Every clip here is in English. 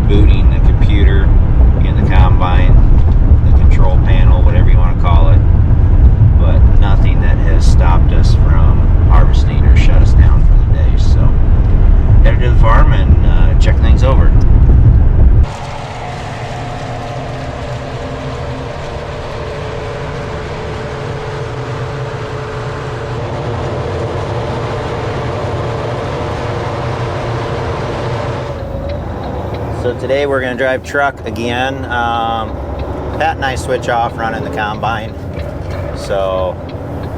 rebooting the computer in the combine, the control panel, whatever you want to call it, but nothing that has stopped us from harvesting or shut us down for the day. So headed to the farm and check things over. So today we're going to drive truck again. Pat and I switch off running the combine, so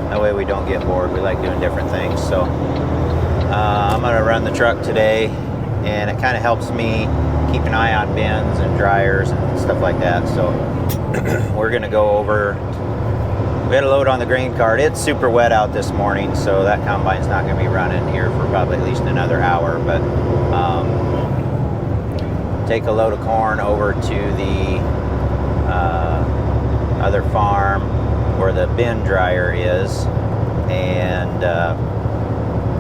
that way we don't get bored. We like doing different things. So I'm going to run the truck today, and it kind of helps me keep an eye on bins and dryers and stuff like that. So we're going to go over. We had a load on the grain cart. It's super wet out this morning, so that combine's not going to be running here for probably at least another hour. But take a load of corn over to the other farm where the bin dryer is, and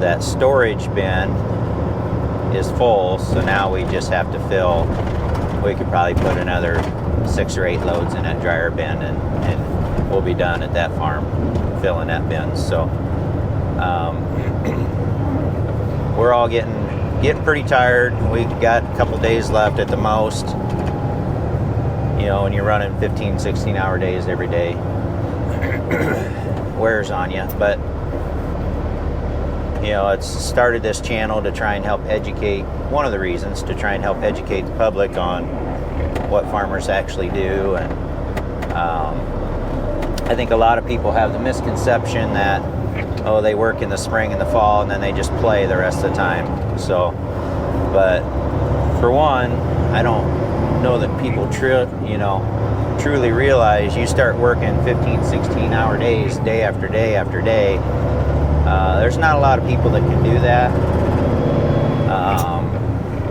that storage bin is full, so now we just have to fill. We could probably put another 6 or 8 loads in that dryer bin, and we'll be done at that farm filling that bin. So we're all getting pretty tired. We've got a couple days left at the most. You know, when you're running 15, 16 hour days every day, wears on you. But you know, it's started this channel to try and help educate. One of the reasons to try and help educate the public on what farmers actually do. And I think a lot of people have the misconception that, oh, they work in the spring and the fall and then they just play the rest of the time. So, but for one, I don't know that people truly realize you start working 15, 16 hour days, day after day after day. There's not a lot of people that can do that,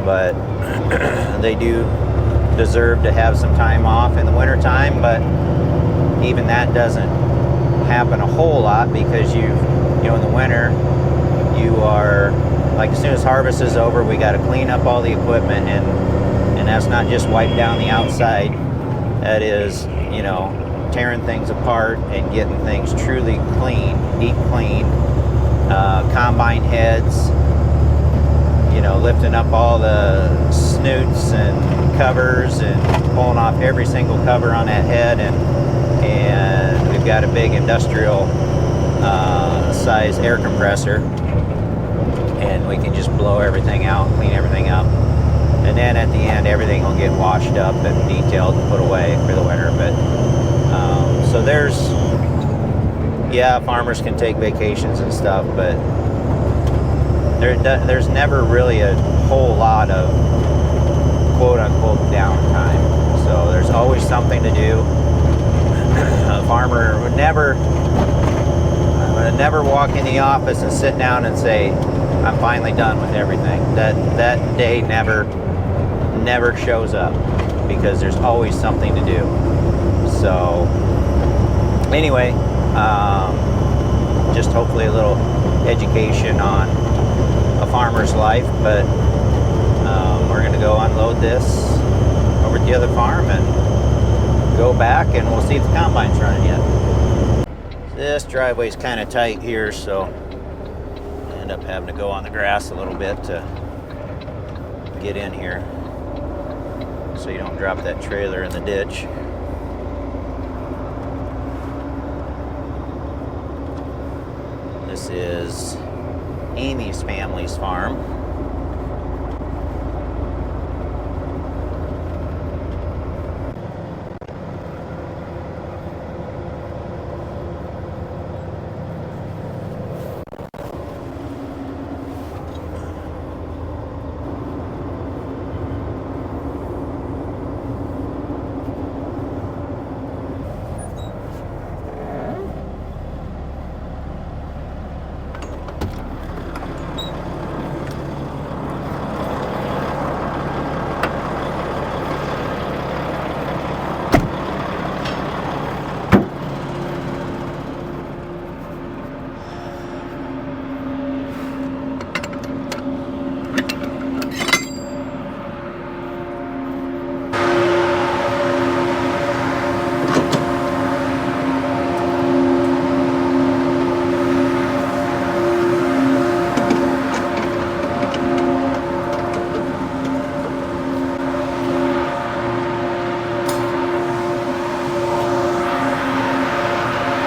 but they do deserve to have some time off in the winter time. But even that doesn't happen a whole lot, because you know, in the winter, you are, like, as soon as harvest is over, we got to clean up all the equipment, and that's not just wipe down the outside. That is, you know, tearing things apart and getting things truly clean, deep clean. Combine heads, you know, lifting up all the snoots and covers and pulling off every single cover on that head, and we've got a big industrial size air compressor, and we can just blow everything out, clean everything up, and then at the end everything will get washed up and detailed and put away for the winter. But so there's, yeah, farmers can take vacations and stuff, but there's never really a whole lot of quote unquote downtime. So there's always something to do. A farmer would never walk in the office and sit down and say, I'm finally done with everything. That day never shows up, because there's always something to do. So anyway, just hopefully a little education on a farmer's life. But we're going to go unload this over at the other farm and go back, and we'll see if the combine's running yet. This driveway's kind of tight here, so I end up having to go on the grass a little bit to get in here, so you don't drop that trailer in the ditch. This is Amy's family's farm.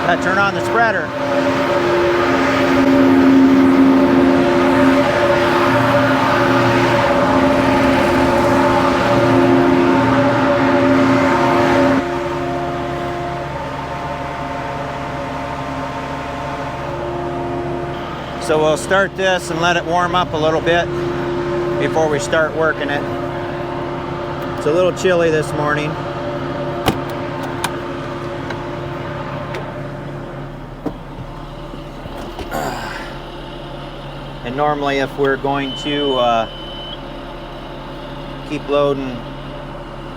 Gotta turn on the spreader. So we'll start this and let it warm up a little bit before we start working it. It's a little chilly this morning. And normally if we're going to keep loading,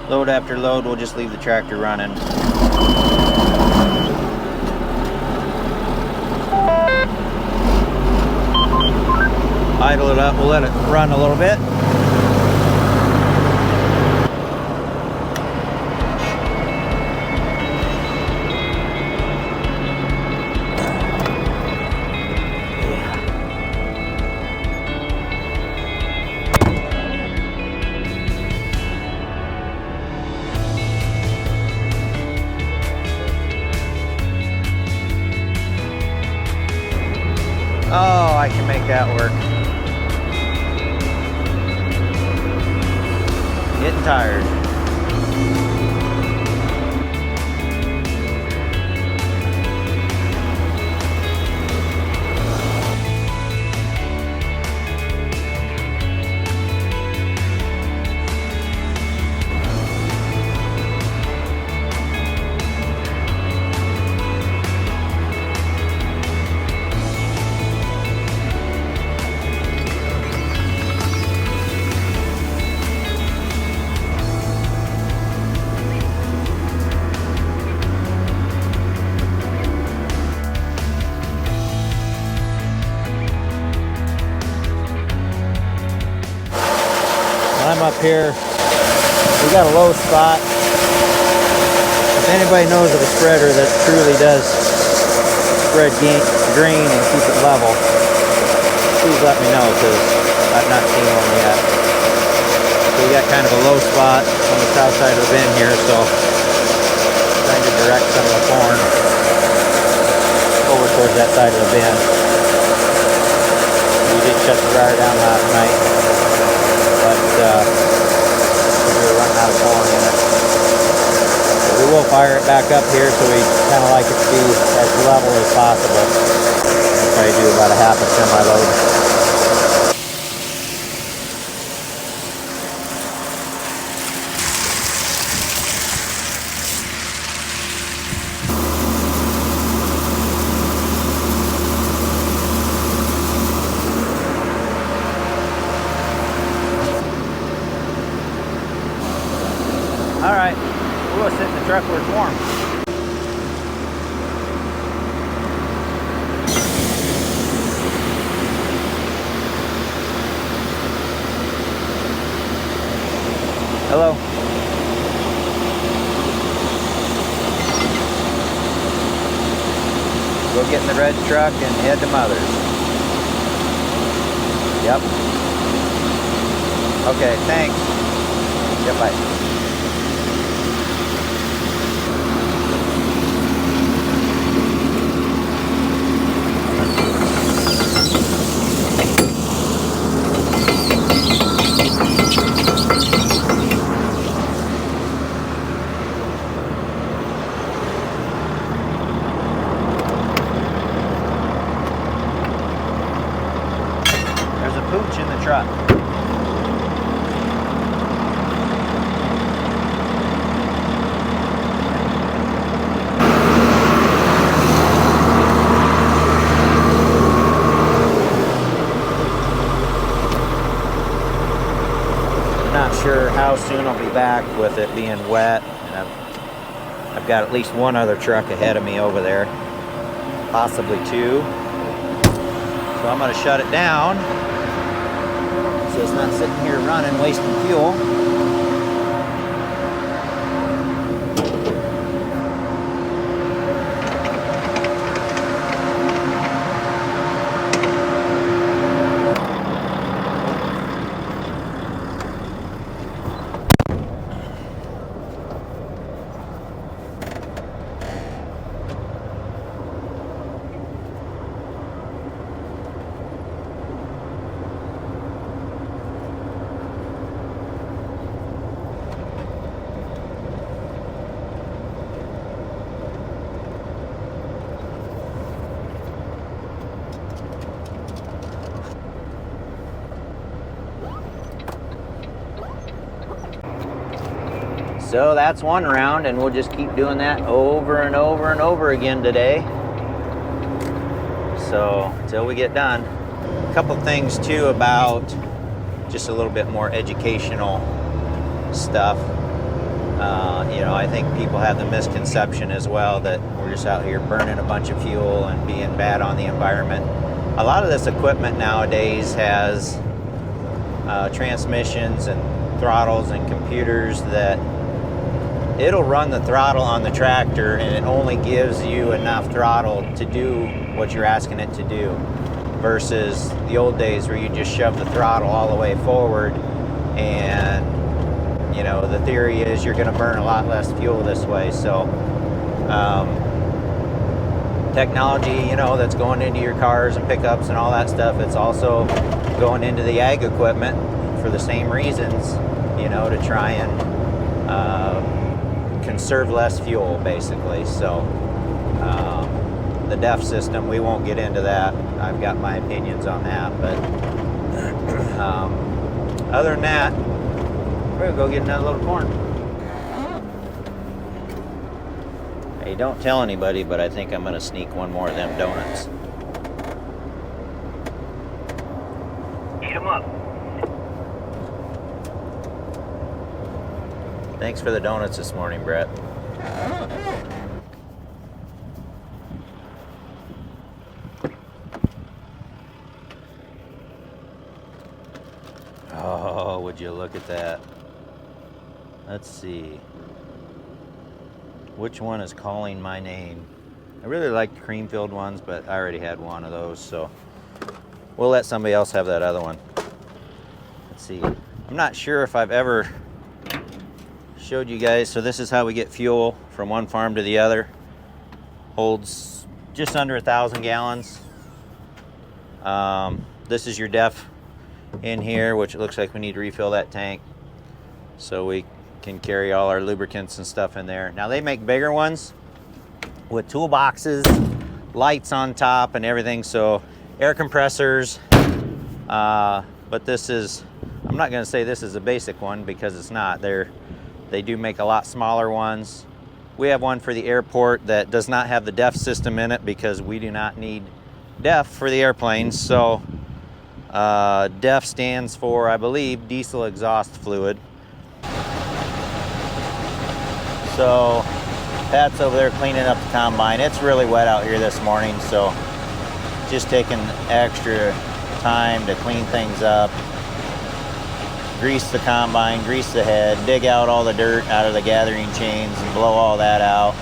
load after load, we'll just leave the tractor running. Idle it up, we'll let it run a little bit. Oh, I can make that work. Getting tired. I'm up here. We got a low spot. If anybody knows of a spreader that truly does spread grain and keep it level, please let me know, because I've not seen one yet. So we got kind of a low spot on the south side of the bin here, so trying to direct some of the corn over towards that side of the bin. We did shut the dryer down last night, but we were running out of corn in it. But we will fire it back up here, so we kind of like it to be as level as possible. We'll probably do about a half a semi-load. All right, we'll sit in the truck where it's warm. Hello. We'll get in the red truck and head to Mother's. Yep. Okay, thanks. Yep, bye. Pooch in the truck. I'm not sure how soon I'll be back with it being wet, and I've got at least one other truck ahead of me over there, possibly two. So I'm going to shut it down, so it's not sitting here running, wasting fuel. So that's one round, and we'll just keep doing that over and over and over again today. So until we get done. A couple things too about just a little bit more educational stuff. You know, I think people have the misconception as well that we're just out here burning a bunch of fuel and being bad on the environment. A lot of this equipment nowadays has transmissions and throttles and computers that it'll run the throttle on the tractor, and it only gives you enough throttle to do what you're asking it to do, versus the old days where you just shove the throttle all the way forward, and you know, the theory is you're going to burn a lot less fuel this way. So technology, you know, that's going into your cars and pickups and all that stuff, it's also going into the ag equipment for the same reasons, you know, to try and conserve less fuel, basically. So the DEF system, we won't get into that. I've got my opinions on that, but other than that, we're gonna go get another load of corn. Hey, don't tell anybody, but I think I'm gonna sneak one more of them donuts. Eat 'em up. Thanks for the donuts this morning, Brett. Oh, would you look at that? Let's see. Which one is calling my name? I really like the cream-filled ones, but I already had one of those, so we'll let somebody else have that other one. Let's see. I'm not sure if I've ever showed you guys. So this is how we get fuel from one farm to the other. Holds just under 1,000 gallons. This is your DEF in here, which it looks like we need to refill that tank so we can carry all our lubricants and stuff in there. Now they make bigger ones with toolboxes, lights on top and everything, so air compressors, but this is, I'm not going to say this is a basic one because it's not. They do make a lot smaller ones. We have one for the airport that does not have the DEF system in it because we do not need DEF for the airplanes. So DEF stands for, I believe, diesel exhaust fluid. So Pat's over there cleaning up the combine. It's really wet out here this morning, so just taking extra time to clean things up, grease the combine, grease the head, dig out all the dirt out of the gathering chains and blow all that out.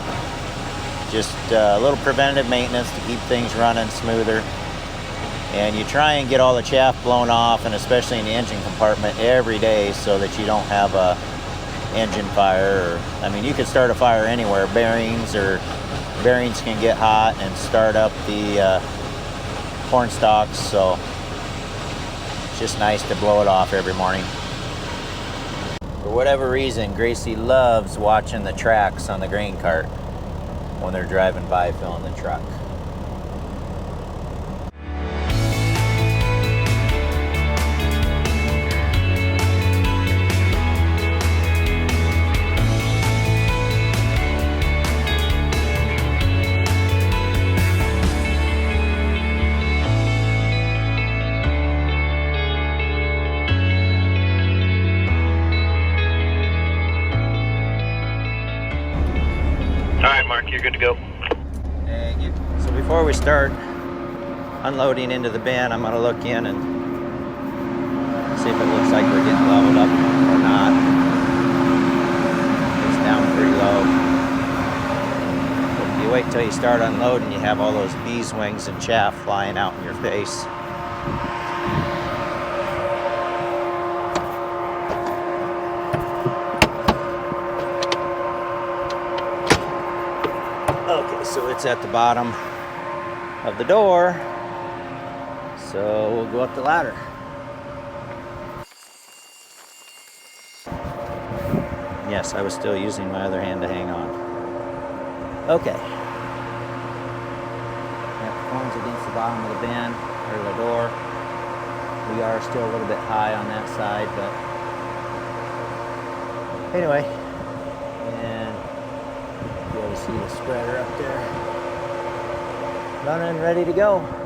Just a little preventative maintenance to keep things running smoother. And you try and get all the chaff blown off, and especially in the engine compartment every day, so that you don't have a engine fire. Or, I mean, you could start a fire anywhere. Bearings can get hot and start up the corn stalks, so it's just nice to blow it off every morning. For whatever reason, Gracie loves watching the tracks on the grain cart when they're driving by filling the truck. You're good to go. Thank you. So before we start unloading into the bin, I'm going to look in and see if it looks like we're getting leveled up or not. It's down pretty low. But if you wait till you start unloading, you have all those bees wings and chaff flying out in your face. So it's at the bottom of the door, so we'll go up the ladder. Yes, I was still using my other hand to hang on. Okay. Got the phones against the bottom of the bin, or the door. We are still a little bit high on that side, but anyway, And you guys see the spreader up there. Running, ready to go.